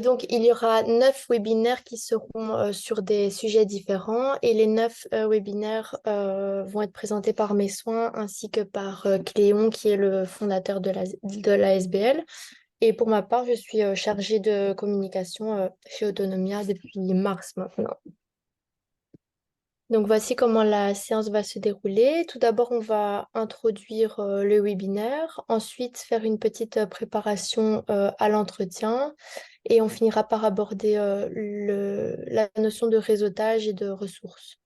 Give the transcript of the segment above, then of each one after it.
Donc, il y aura 9 webinaires qui seront sur des sujets différents et les 9 webinaires vont être présentés par mes soins ainsi que par Cléon, qui est le fondateur de la SBL. Et pour ma part, je suis chargée de communication chez Autonomia depuis mars maintenant. Donc voici comment la séance va se dérouler. Tout d'abord, on va introduire le webinaire, ensuite faire une petite préparation à l'entretien et on finira par aborder la notion de réseautage et de ressources.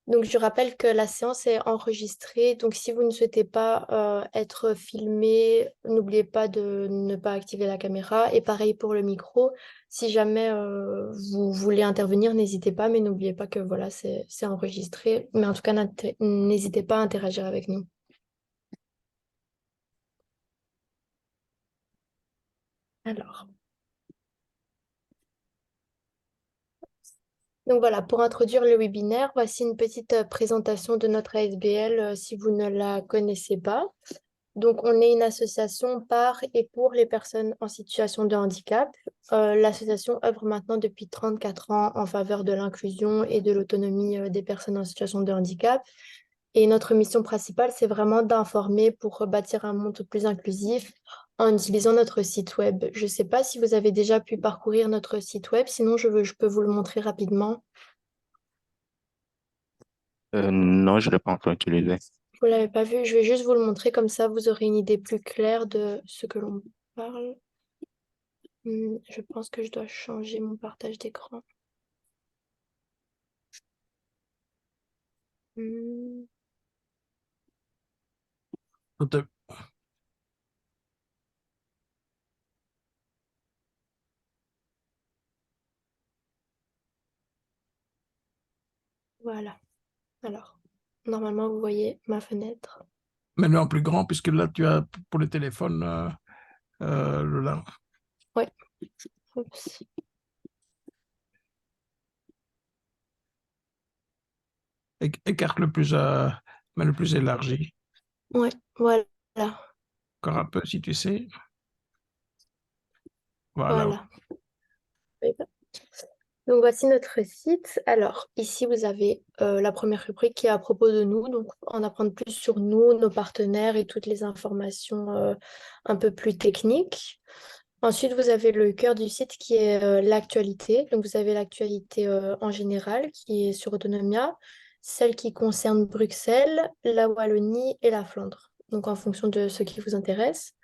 Donc, je rappelle que la séance est enregistrée. Donc, si vous ne souhaitez pas être filmé, n'oubliez pas de ne pas activer la caméra. Et pareil pour le micro. Si jamais vous voulez intervenir, n'hésitez pas, mais n'oubliez pas que voilà, c'est enregistré. Mais en tout cas, n'hésitez pas à interagir avec nous. Alors. Donc voilà, pour introduire le webinaire, voici une petite présentation de notre ASBL si vous ne la connaissez pas. Donc, on est une association par et pour les personnes en situation de handicap. L'association œuvre maintenant depuis 34 ans en faveur de l'inclusion et de l'autonomie des personnes en situation de handicap. Et notre mission principale, c'est vraiment d'informer pour bâtir un monde plus inclusif en utilisant notre site web. Je ne sais pas si vous avez déjà pu parcourir notre site web, sinon je peux vous le montrer rapidement. Non, je ne l'ai pas encore utilisé. Vous l'avez pas vu, je vais juste vous le montrer, comme ça vous aurez une idée plus claire de ce que l'on parle. Je pense que je dois changer mon partage d'écran. Hmm, Tout est- Voilà. Alors, normalement, vous voyez ma fenêtre. Maintenant plus grand, puisque là, tu as pour le téléphone le là. Ouais. Oups. Écarte le plus, mais le plus élargi. Ouais, voilà. Encore un peu, si tu sais. Voilà. Voilà. Oui, bah. Donc, voici notre site. Alors, ici, vous avez la première rubrique qui est à propos de nous. Donc, en apprendre plus sur nous, nos partenaires et toutes les informations un peu plus techniques. Ensuite, vous avez le cœur du site qui est l'actualité. Donc, vous avez l'actualité en général qui est sur Autonomia, celle qui concerne Bruxelles, la Wallonie et la Flandre. Donc, en fonction de ce qui vous intéresse.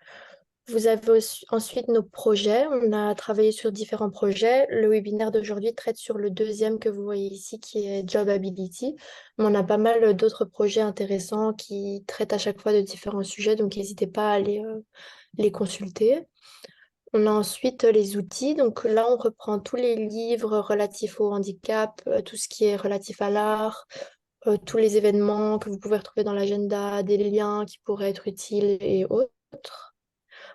Vous avez ensuite nos projets. On a travaillé sur différents projets. Le webinaire d'aujourd'hui traite sur le deuxième que vous voyez ici, qui est Jobability. Mais on a pas mal d'autres projets intéressants qui traitent à chaque fois de différents sujets, donc n'hésitez pas à aller les consulter. On a ensuite les outils. Donc là, on reprend tous les livres relatifs au handicap, tout ce qui est relatif à l'art, tous les événements que vous pouvez retrouver dans l'agenda, des liens qui pourraient être utiles et autres.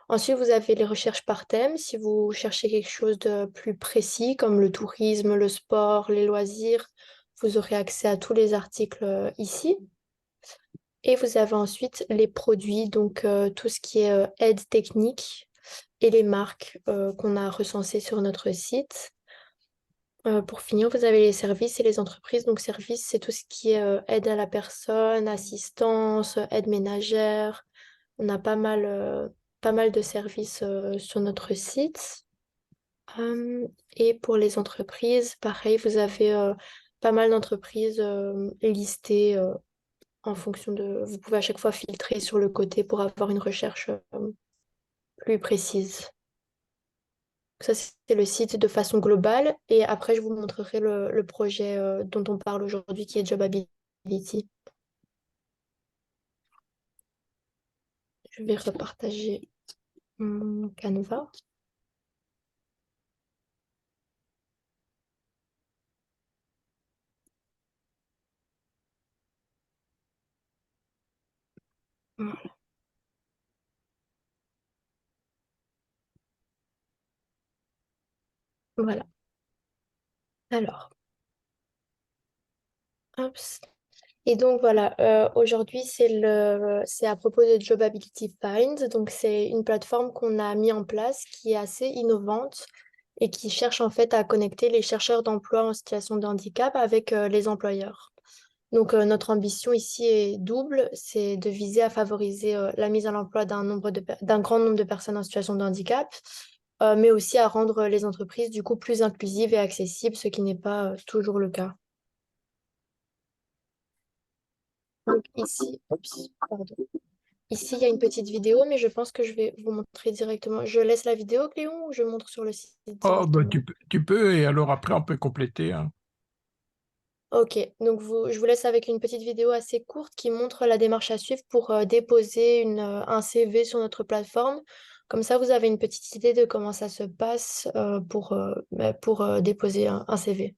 Ensuite, vous avez les recherches par thème. Si vous cherchez quelque chose de plus précis, comme le tourisme, le sport, les loisirs, vous aurez accès à tous les articles ici. Et vous avez ensuite les produits, donc tout ce qui est aide technique et les marques qu'on a recensées sur notre site. Pour finir, vous avez les services et les entreprises. Donc, services, c'est tout ce qui est aide à la personne, assistance, aide ménagère. On a pas mal de services sur notre site. Et pour les entreprises, pareil, vous avez pas mal d'entreprises listées en fonction de... Vous pouvez à chaque fois filtrer sur le côté pour avoir une recherche plus précise. Ça, c'est le site de façon globale. Et après, je vous montrerai le projet dont on parle aujourd'hui, qui est Jobability. Je vais repartager mon Canva. Voilà. Alors, hop. Et donc voilà, aujourd'hui c'est à propos de Jobability Find. Donc c'est une plateforme qu'on a mis en place qui est assez innovante et qui cherche en fait à connecter les chercheurs d'emploi en situation de handicap avec les employeurs. Donc notre ambition ici est double, c'est de viser à favoriser la mise à l'emploi d'un grand nombre de personnes en situation de handicap, mais aussi à rendre les entreprises du coup plus inclusives et accessibles, ce qui n'est pas toujours le cas. Donc ici, oups, pardon. Ici, il y a une petite vidéo, mais je pense que je vais vous montrer directement. Je laisse la vidéo, Cléon, ou je montre sur le site Oh, ben, directement? tu peux, et alors après, on peut compléter, hein. Ok, donc je vous laisse avec une petite vidéo assez courte qui montre la démarche à suivre pour déposer un CV sur notre plateforme. Comme ça, vous avez une petite idée de comment ça se passe pour déposer un CV.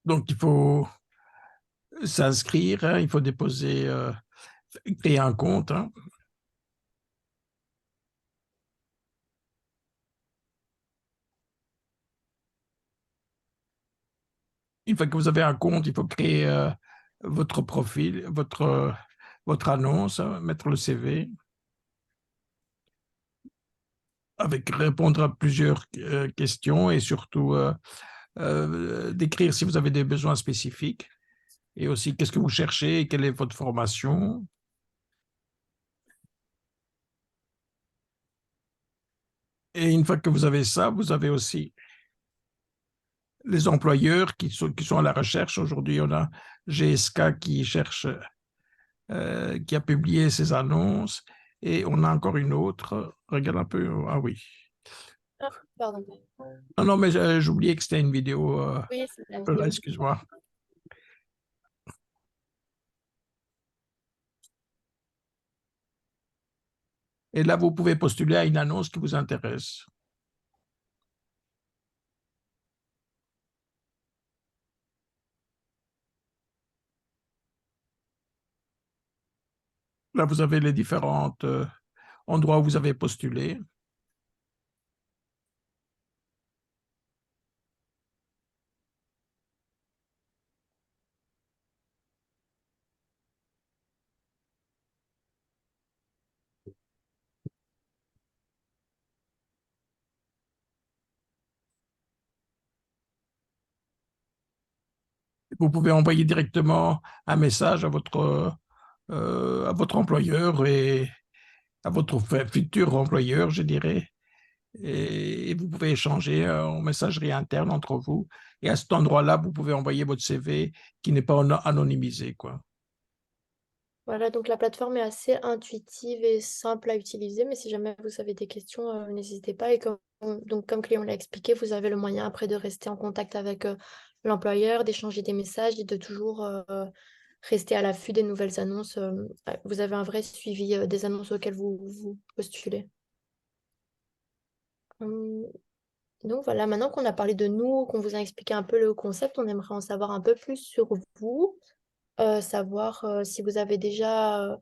Donc, il faut s'inscrire, hein, il faut déposer, créer un compte, hein. Une fois que vous avez un compte, il faut créer votre profil, votre annonce, hein, mettre le CV, avec répondre à plusieurs questions et surtout décrire si vous avez des besoins spécifiques et aussi qu'est-ce que vous cherchez et quelle est votre formation. Et une fois que vous avez ça, vous avez aussi les employeurs qui sont à la recherche. Aujourd'hui, on a GSK qui cherche, qui a publié ses annonces, et on a encore une autre. Regarde un peu. Ah oui. Ah, pardon. Non, non, mais j'oubliais que c'était une vidéo. Oui, c'est la Là, vidéo. excuse-moi. Et là, vous pouvez postuler à une annonce qui vous intéresse. Là, vous avez les différents endroits où vous avez postulé. Vous pouvez envoyer directement un message à votre employeur et à votre futur employeur, je dirais. Et vous pouvez échanger en messagerie interne entre vous. Et à cet endroit-là, vous pouvez envoyer votre CV qui n'est pas anonymisé, quoi. Voilà, donc la plateforme est assez intuitive et simple à utiliser, mais si jamais vous avez des questions, n'hésitez pas. Et comme Cléon l'a expliqué, vous avez le moyen après de rester en contact avec l'employeur, d'échanger des messages et de toujours rester à l'affût des nouvelles annonces. Vous avez un vrai suivi des annonces auxquelles vous postulez. Hum, Donc voilà, maintenant qu'on a parlé de nous, qu'on vous a expliqué un peu le concept, on aimerait en savoir un peu plus sur vous, savoir si vous avez déjà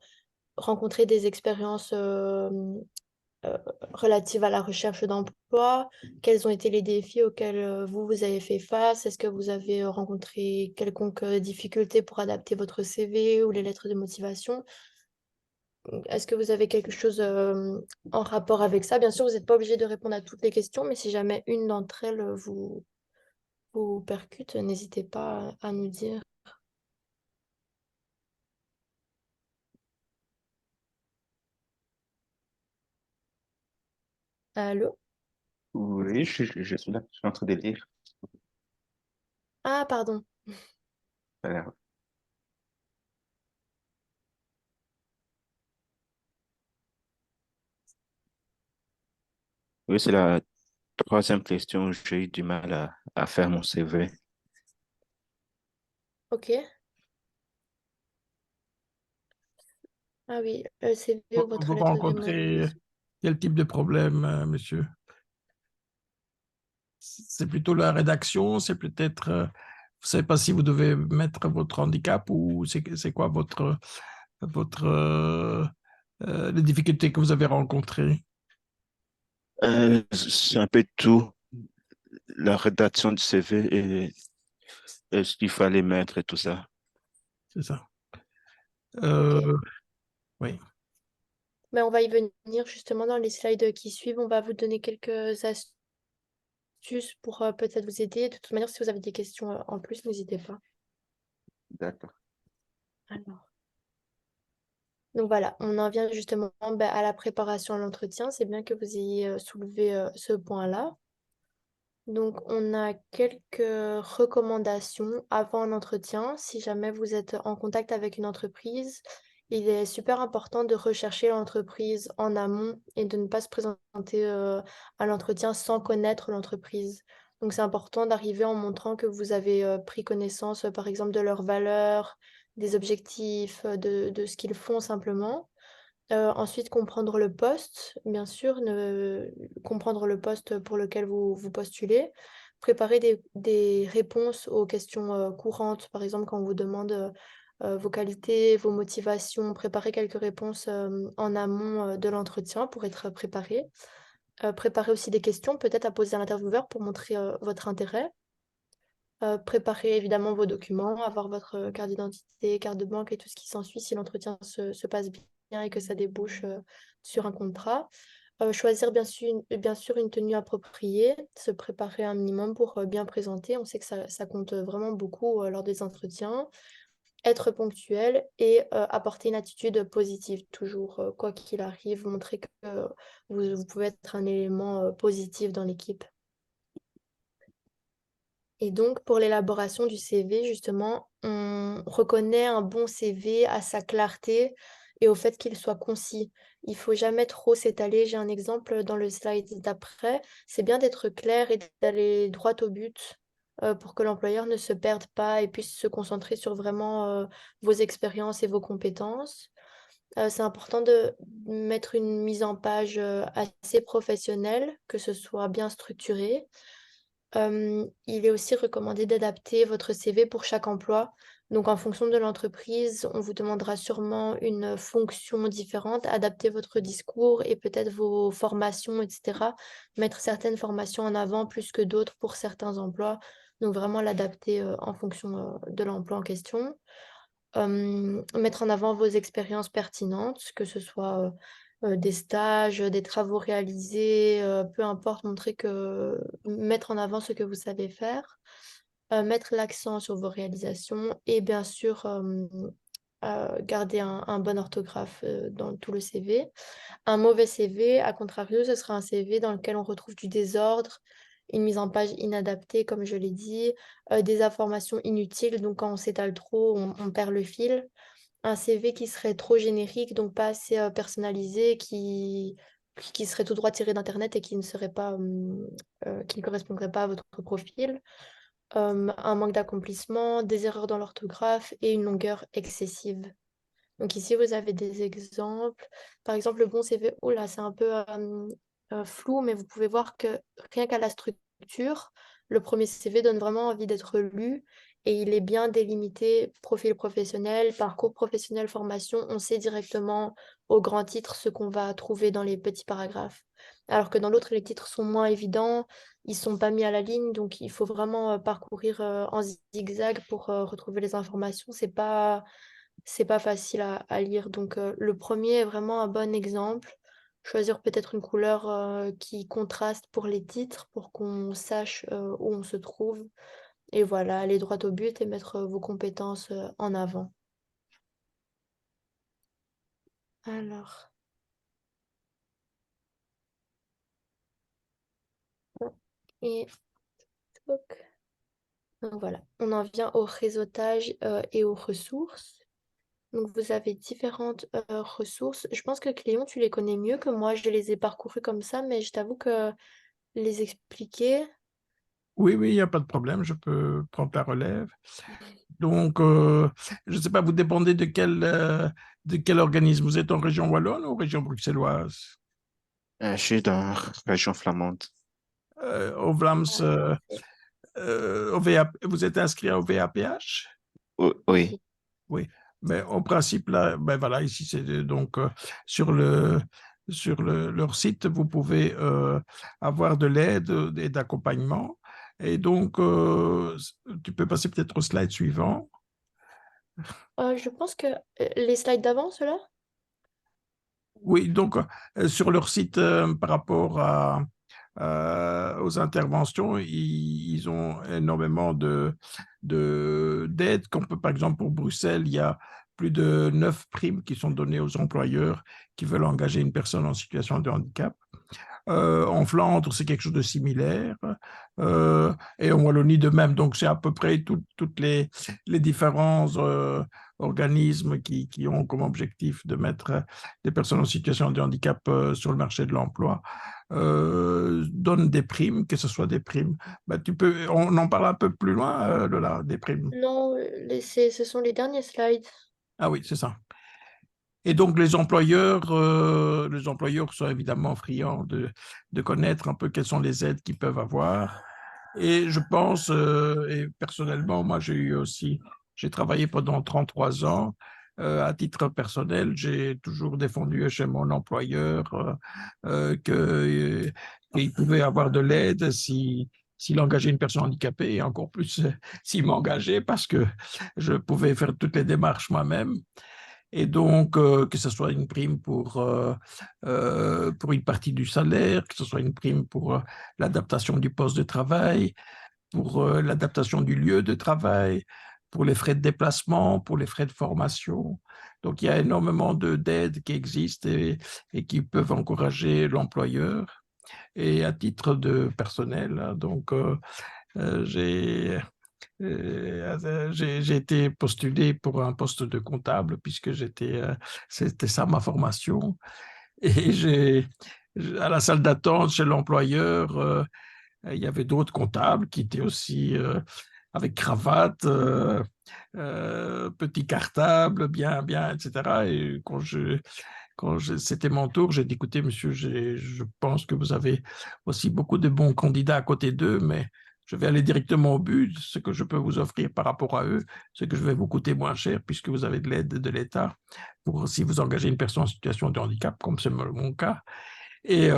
rencontré des expériences euh, relatives à la recherche d'emploi, quels ont été les défis auxquels vous avez fait face, est-ce que vous avez rencontré quelconque difficulté pour adapter votre CV ou les lettres de motivation? Est-ce que vous avez quelque chose en rapport avec ça? Bien sûr, vous n'êtes pas obligé de répondre à toutes les questions, mais si jamais une d'entre elles vous percute, n'hésitez pas à nous dire. Allô? Oui, je suis là, je suis en train de lire. Ah, pardon. Alors, oui, c'est la troisième question. J'ai eu du mal à faire mon CV. Ok. Ah oui, le CV ou votre Vous lettre de rencontrez motivation. quel type de problème, monsieur? C'est plutôt la rédaction, c'est peut-être, vous ne savez pas si vous devez mettre votre handicap ou c'est quoi votre les difficultés que vous avez rencontrées? C'est un peu tout, la rédaction du CV et ce qu'il fallait mettre et tout ça. C'est ça. Ok. Euh, oui, Mais on va y venir justement dans les slides qui suivent. On va vous donner quelques astuces pour peut-être vous aider. De toute manière, si vous avez des questions en plus, n'hésitez pas. D'accord. Alors. Donc voilà, on en vient justement à la préparation à l'entretien. C'est bien que vous ayez soulevé ce point-là. Donc, on a quelques recommandations avant un entretien. Si jamais vous êtes en contact avec une entreprise, il est super important de rechercher l'entreprise en amont et de ne pas se présenter à l'entretien sans connaître l'entreprise. Donc, c'est important d'arriver en montrant que vous avez pris connaissance, par exemple, de leurs valeurs, des objectifs, de ce qu'ils font simplement. Ensuite, comprendre le poste, bien sûr, comprendre le poste pour lequel vous postulez. Préparer des réponses aux questions courantes, par exemple, quand on vous demande vos qualités, vos motivations, préparer quelques réponses en amont de l'entretien pour être préparé. Préparer aussi des questions, peut-être à poser à l'intervieweur pour montrer votre intérêt. Préparer évidemment vos documents, avoir votre carte d'identité, carte de banque et tout ce qui s'ensuit si l'entretien se passe bien et que ça débouche sur un contrat. Choisir bien sûr une tenue appropriée, se préparer un minimum pour bien présenter. On sait que ça compte vraiment beaucoup lors des entretiens. Être ponctuel et apporter une attitude positive toujours, quoi qu'il arrive, montrer que vous pouvez être un élément positif dans l'équipe. Et donc, pour l'élaboration du CV, justement, on reconnaît un bon CV à sa clarté et au fait qu'il soit concis. Il faut jamais trop s'étaler. J'ai un exemple dans le slide d'après. C'est bien d'être clair et d'aller droit au but pour que l'employeur ne se perde pas et puisse se concentrer sur vraiment vos expériences et vos compétences. C'est important de mettre une mise en page assez professionnelle, que ce soit bien structuré. Il est aussi recommandé d'adapter votre CV pour chaque emploi. Donc, en fonction de l'entreprise, on vous demandera sûrement une fonction différente. Adapter votre discours et peut-être vos formations, etc. Mettre certaines formations en avant plus que d'autres pour certains emplois. Donc, vraiment l'adapter en fonction de l'emploi en question. Mettre en avant vos expériences pertinentes, que ce soit des stages, des travaux réalisés, peu importe, mettre en avant ce que vous savez faire, mettre l'accent sur vos réalisations et bien sûr garder un bon orthographe dans tout le CV. Un mauvais CV, à contrario, ce sera un CV dans lequel on retrouve du désordre, une mise en page inadaptée, comme je l'ai dit, des informations inutiles, donc quand on s'étale trop, on perd le fil. Un CV qui serait trop générique, donc pas assez personnalisé, qui serait tout droit tiré d'Internet et qui ne serait pas, qui ne correspondrait pas à votre profil. Un manque d'accomplissement, des erreurs dans l'orthographe et une longueur excessive. Donc ici, vous avez des exemples. Par exemple, le bon CV, oh là, c'est un peu flou, mais vous pouvez voir que rien qu'à la structure, le premier CV donne vraiment envie d'être lu et il est bien délimité, profil professionnel, parcours professionnel, formation. On sait directement au grand titre ce qu'on va trouver dans les petits paragraphes. Alors que dans l'autre, les titres sont moins évidents, ils sont pas mis à la ligne, donc il faut vraiment parcourir en zigzag pour retrouver les informations. C'est pas facile à lire. Donc, le premier est vraiment un bon exemple. Choisir peut-être une couleur qui contraste pour les titres, pour qu'on sache où on se trouve. Et voilà, aller droit au but et mettre vos compétences en avant. Alors, et toc. Donc voilà, on en vient au réseautage et aux ressources. Donc, vous avez différentes ressources. Je pense que Cléon, tu les connais mieux que moi. Je les ai parcourues comme ça, mais je t'avoue que les expliquer. oui, oui, il n'y a pas de problème, je peux prendre la relève. Donc, je ne sais pas, vous dépendez de quel organisme? Vous êtes en région wallonne ou région bruxelloise? Je suis dans la région flamande. Au Vlaams, Ah, parfait. vous êtes inscrit au VAPH? Oui. Oui, mais en principe, là, ben voilà, ici, c'est donc sur leur site, vous pouvez avoir de l'aide et d'accompagnement. Et donc, tu peux passer peut-être au slide suivant. Je pense que les slides d'avant, ceux-là? Oui, donc sur leur site, par rapport aux interventions, ils ont énormément d'aides. Par exemple, pour Bruxelles, il y a plus de 9 primes qui sont données aux employeurs qui veulent engager une personne en situation de handicap. En Flandre, c'est quelque chose de similaire. Et en Wallonie de même. Donc, c'est à peu près toutes les différents organismes qui ont comme objectif de mettre des personnes en situation de handicap sur le marché de l'emploi. Donnent des primes, que ce soit des primes. Ben, on en parle un peu plus loin, Lola, des primes. Non, ce sont les derniers slides. Ah oui, c'est ça. Et donc, les employeurs sont évidemment friands de connaître un peu quelles sont les aides qu'ils peuvent avoir. Et je pense, et personnellement, moi, j'ai travaillé pendant 33 ans. À titre personnel, j'ai toujours défendu chez mon employeur qu'il pouvait avoir de l'aide s'il engageait une personne handicapée, et encore plus s'il m'engageait, parce que je pouvais faire toutes les démarches moi-même. Et donc, que ce soit une prime pour une partie du salaire, que ce soit une prime pour l'adaptation du poste de travail, pour l'adaptation du lieu de travail, pour les frais de déplacement, pour les frais de formation. Donc, il y a énormément d'aides qui existent et qui peuvent encourager l'employeur. Et à titre de personnel, hein, donc, euh, j'ai j'ai été postulé pour un poste de comptable puisque c'était ça ma formation. Et à la salle d'attente chez l'employeur, il y avait d'autres comptables qui étaient aussi avec cravate, petit cartable, bien, etc. Et c'était mon tour, j'ai dit, écoutez, monsieur, je pense que vous avez aussi beaucoup de bons candidats à côté d'eux, mais je vais aller directement au but. Ce que je peux vous offrir par rapport à eux, c'est que je vais vous coûter moins cher puisque vous avez de l'aide de l'État pour si vous engagez une personne en situation de handicap, comme c'est mon cas. Et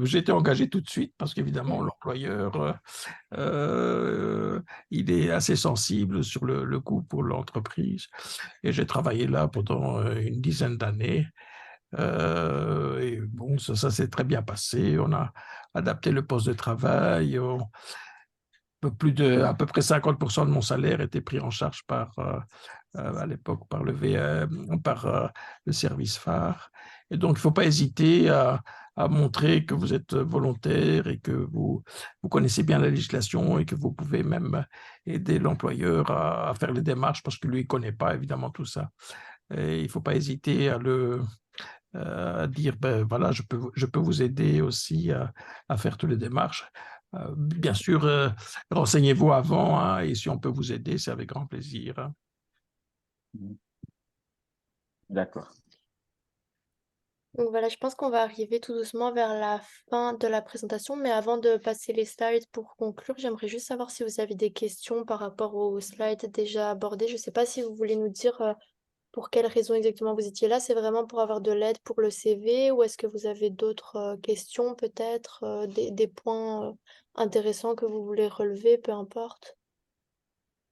j'ai été engagé tout de suite parce qu'évidemment, l'employeur, il est assez sensible sur le coût pour l'entreprise. Et j'ai travaillé là pendant une dizaine d'années. Et bon, ça s'est très bien passé. On a adapté le poste de travail. À peu près 50% de mon salaire était pris en charge à l'époque par le service phare. Et donc, il ne faut pas hésiter à montrer que vous êtes volontaire et que vous connaissez bien la législation et que vous pouvez même aider l'employeur à faire les démarches parce que lui, il ne connaît pas évidemment tout ça. Et il ne faut pas hésiter à dire, ben voilà, je peux vous aider aussi à faire toutes les démarches. Bien sûr, renseignez-vous avant, hein, et si on peut vous aider, c'est avec grand plaisir. Hein. D'accord. Donc voilà, je pense qu'on va arriver tout doucement vers la fin de la présentation, mais avant de passer les slides pour conclure, j'aimerais juste savoir si vous avez des questions par rapport aux slides déjà abordés. Je ne sais pas si vous voulez nous dire pour quelles raisons exactement vous étiez là. C'est vraiment pour avoir de l'aide pour le CV ou est-ce que vous avez d'autres questions peut-être, des points intéressants que vous voulez relever, peu importe.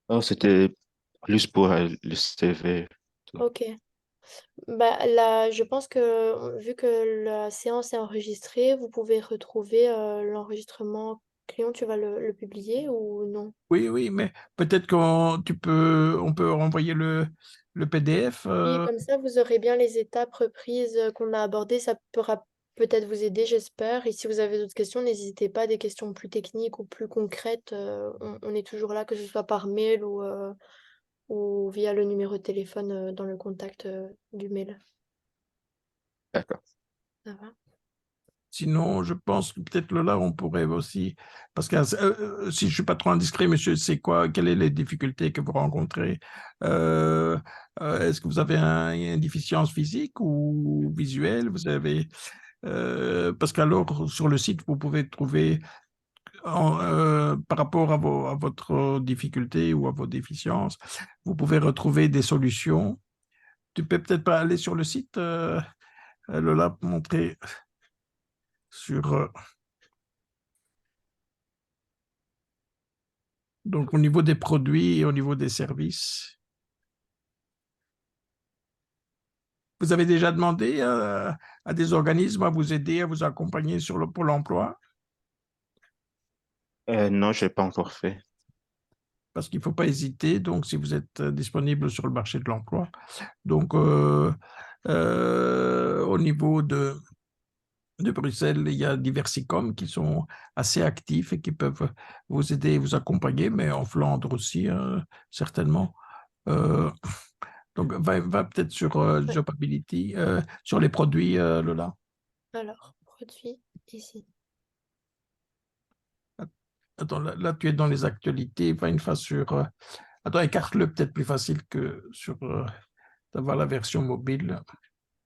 Oh, c'était plus pour le CV. Ok. Bah, là, je pense que vu que la séance est enregistrée, vous pouvez retrouver l'enregistrement client. Tu vas le publier ou non? Oui, mais peut-être on peut renvoyer le PDF. Oui, comme ça, vous aurez bien les étapes reprises qu'on a abordées. Ça pourra peut-être vous aider, j'espère. Et si vous avez d'autres questions, n'hésitez pas, des questions plus techniques ou plus concrètes. On est toujours là, que ce soit par mail ou via le numéro de téléphone dans le contact du mail. D'accord. Ça va? Sinon, je pense que peut-être là, on pourrait aussi, parce que si je suis pas trop indiscret, monsieur, quelles sont les difficultés que vous rencontrez? Euh, Est-ce que vous avez une déficience physique ou visuelle? Parce qu'alors, sur le site, vous pouvez trouver, par rapport à votre difficulté ou à vos déficiences, vous pouvez retrouver des solutions. Tu peux peut-être pas aller sur le site elle l'a montré sur... donc, au niveau des produits et au niveau des services. Vous avez déjà demandé à des organismes à vous aider, à vous accompagner sur le Pôle emploi? Non, je n'ai pas encore fait. Parce qu'il ne faut pas hésiter, donc si vous êtes disponible sur le marché de l'emploi. Donc, au niveau de Bruxelles, il y a divers SICOM qui sont assez actifs et qui peuvent vous aider et vous accompagner, mais en Flandre aussi, certainement. Euh, donc, va peut-être sur Ouais. Jobability, sur les produits, Lola. Alors, produit ici. Attends, là, tu es dans les actualités. Va une fois sur. Attends, écarte-le peut-être plus facile que sur d'avoir la version mobile.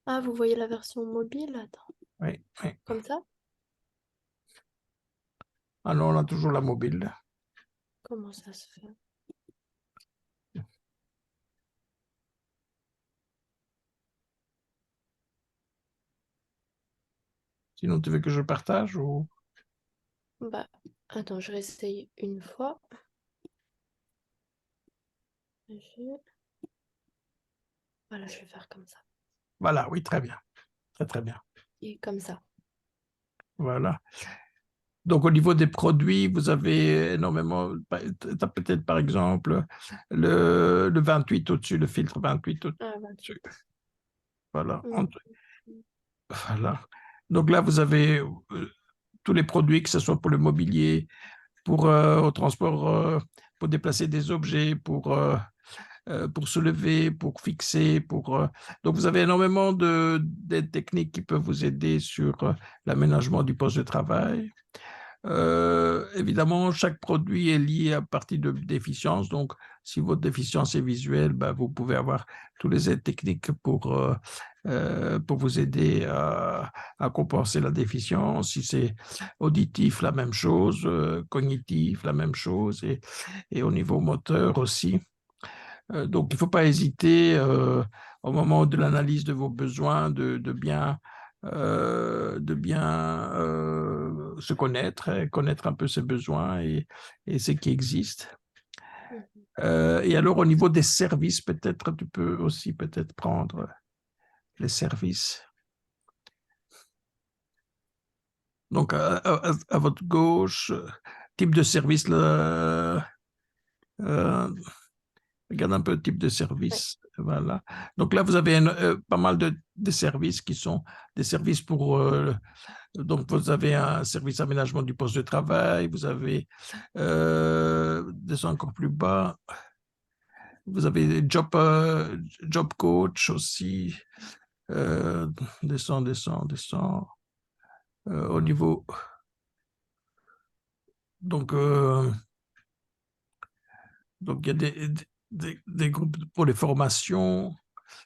Ah, vous voyez la version mobile? Attends, Oui, oui. comme ça? Ah non, on a toujours la mobile. Comment ça se fait? Sinon, tu veux que je partage ou... Bah, attends, je réessaye une fois. Voilà, je vais faire comme ça. Voilà, oui, très bien. Très, très bien. Et comme ça. Voilà. Donc, au niveau des produits, vous avez énormément. Tu as peut-être, par exemple, le 28 au-dessus, le filtre 28 Ah, au-dessus. 28. Voilà. Mhm. Voilà. Donc là, vous avez tous les produits, que ce soit pour le mobilier, pour au transport, pour déplacer des objets, pour se lever, pour fixer, donc vous avez énormément d'aides techniques qui peuvent vous aider sur l'aménagement du poste de travail. Évidemment, chaque produit est lié à partir de déficiences. Donc, si votre déficience est visuelle, ben, vous pouvez avoir tous les aides techniques pour vous aider à compenser la déficience. Si c'est auditif, la même chose, cognitif, la même chose, et au niveau moteur aussi. Donc, il ne faut pas hésiter au moment de l'analyse de vos besoins de bien se connaître, connaître un peu ses besoins et ce qui existe. Mhm. Et alors, au niveau des services, peut-être, tu peux aussi peut-être prendre les services. Donc, à votre gauche, type de service, euh, regarde un peu le type de Ouais. service. Voilà. Donc là, vous avez pas mal de services qui sont des services pour. Donc, vous avez un service aménagement du poste de travail, vous avez, descend encore plus bas, vous avez job coach aussi. Euh, descend. Au niveau. Donc, donc, il y a des groupes pour les formations.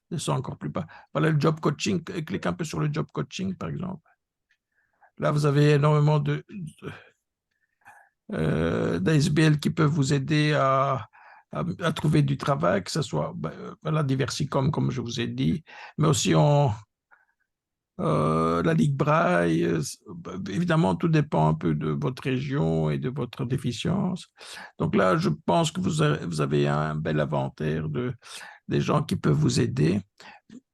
Descend encore plus bas. Voilà le job coaching. Clique un peu sur le job coaching, par exemple. Là, vous avez énormément d'ASBL qui peuvent vous aider à trouver du travail, que ce soit la Diversicom, comme je vous ai dit, mais aussi la Ligue Braille. Évidemment, tout dépend un peu de votre région et de votre déficience. Donc là, je pense que vous avez un bel inventaire des gens qui peuvent vous aider.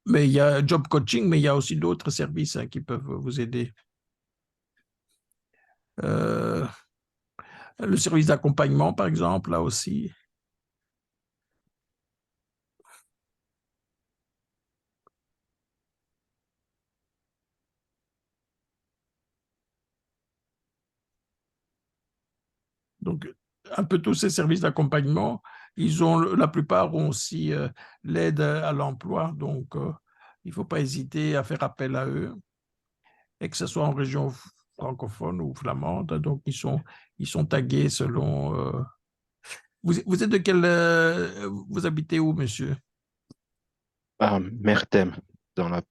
Mais il y a job coaching, mais il y a aussi d'autres services qui peuvent vous aider. Euh, le service d'accompagnement, par exemple, là aussi. Donc, un peu tous ces services d'accompagnement, la plupart ont aussi l'aide à l'emploi. Donc, il ne faut pas hésiter à faire appel à eux, et que ce soit en région francophone ou flamande. Donc, ils sont tagués selon. Vous êtes de quel. Vous habitez où, monsieur? Ah, Mertem, dans la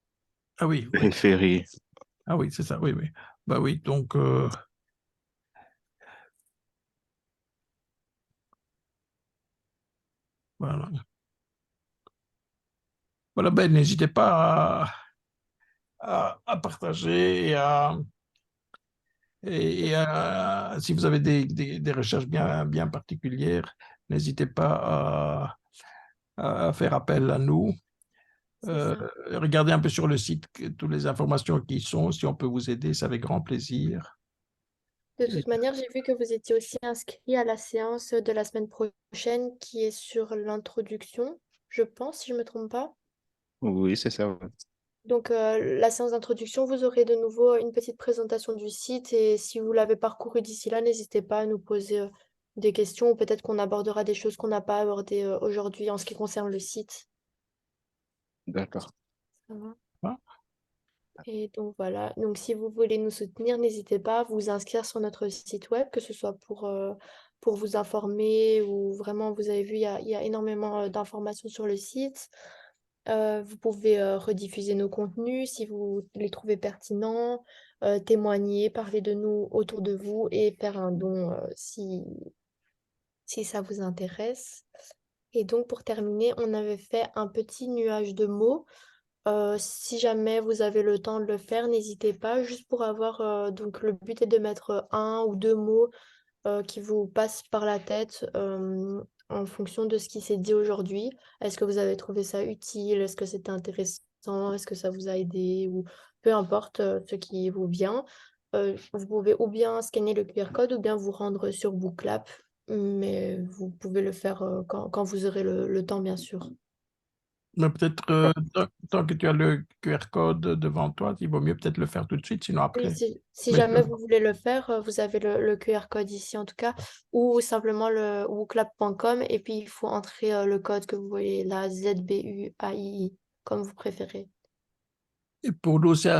Ah oui, oui. périphérie. Ah oui, c'est ça, oui, oui. Bah oui, donc. Voilà. Voilà, ben, n'hésitez pas à partager si vous avez des recherches bien particulières, n'hésitez pas à faire appel à nous. C'est ça. Regardez un peu sur le site toutes les informations qui y sont. Si on peut vous aider, c'est avec grand plaisir. De Et- toute manière, j'ai vu que vous étiez aussi inscrit à la séance de la semaine prochaine qui est sur l'introduction, je pense, si je ne me trompe pas. Oui, c'est ça. Ouais. Donc, la séance d'introduction, vous aurez de nouveau une petite présentation du site et si vous l'avez parcouru d'ici là, n'hésitez pas à nous poser des questions ou peut-être qu'on abordera des choses qu'on n'a pas abordées aujourd'hui en ce qui concerne le site. D'accord. Ça va. Ah, Et donc voilà, donc si vous voulez nous soutenir, n'hésitez pas à vous inscrire sur notre site web, que ce soit pour vous informer ou vraiment, vous avez vu, il y a énormément d'informations sur le site. Vous pouvez rediffuser nos contenus si vous les trouvez pertinents, témoigner, parler de nous autour de vous et faire un don si ça vous intéresse. Et donc pour terminer, on avait fait un petit nuage de mots. Si jamais vous avez le temps de le faire, n'hésitez pas, juste pour avoir, donc le but est de mettre un ou deux mots qui vous passent par la tête en fonction de ce qui s'est dit aujourd'hui. Est-ce que vous avez trouvé ça utile? Est-ce que c'était intéressant? Est-ce que ça vous a aidé? Ou peu importe ce qui vous vient. Vous pouvez ou bien scanner le QR code ou bien vous rendre sur Booklab, mais vous pouvez le faire quand vous aurez le temps, bien sûr. mais peut-être, tant que tu as le QR code devant toi, il vaut mieux peut-être le faire tout de suite, sinon Oui, après. si Mais jamais vous voulez le faire, vous avez le QR code ici en tout cas, ou simplement le wooclap.com et puis il faut entrer le code que vous voyez là, ZBUAII, comme vous préférez. et pour nous, c'est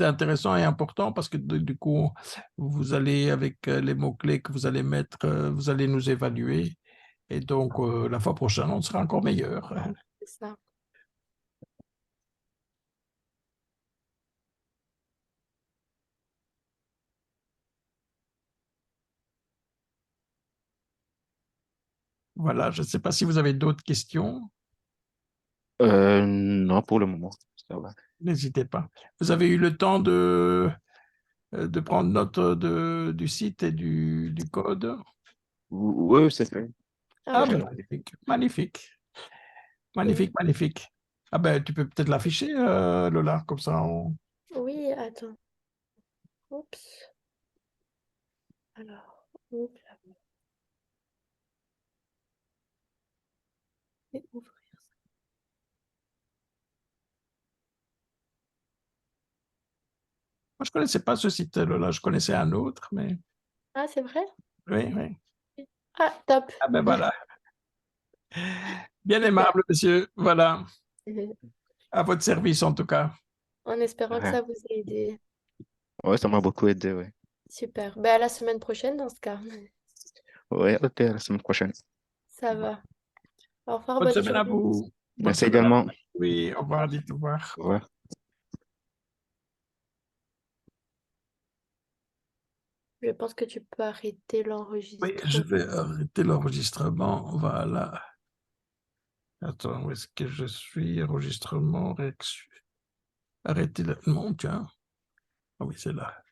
intéressant et important parce que du coup, vous allez, avec les mots-clés que vous allez mettre, vous allez nous évaluer. Et donc, la fois prochaine, on sera encore meilleur. C'est ça. Voilà, je ne sais pas si vous avez d'autres questions, Non, pour le moment, ça va. n'hésitez pas. Vous avez eu le temps de prendre note du site et du code? Oui, c'est fait. Ah Ah, J'ai ben, ok. regardé. magnifique, magnifique, Et magnifique, magnifique. Ah ben, tu peux peut-être l'afficher, Lola, comme ça on... oui, attends. Oups. Alors, Wooklap et ouvrir. Moi, je connaissais pas ce site, Lola, je connaissais un autre, mais Ah, c'est vrai? oui, oui. Ah, top. Ah ben voilà, bien Super. aimable, monsieur. Voilà, à votre service en tout cas. En espérant que Ouais. ça vous ait aidé. Ouais, ça m'a beaucoup aidé, ouais. Super. Ben, à la semaine prochaine dans ce cas. Ouais, ok, à la semaine prochaine. Ça va. Au revoir, Bonne bonne semaine à journée. vous. Bonne Merci semaine à également. vous. Oui, au revoir, dites au revoir. Au revoir. Je pense que tu peux arrêter Oui, je l'enregistrement. vais arrêter l'enregistrement. Voilà. Attends, où est-ce que je suis? Enregistrement, réaction. Arrêtez le... Non, tiens. Ah oui, c'est là.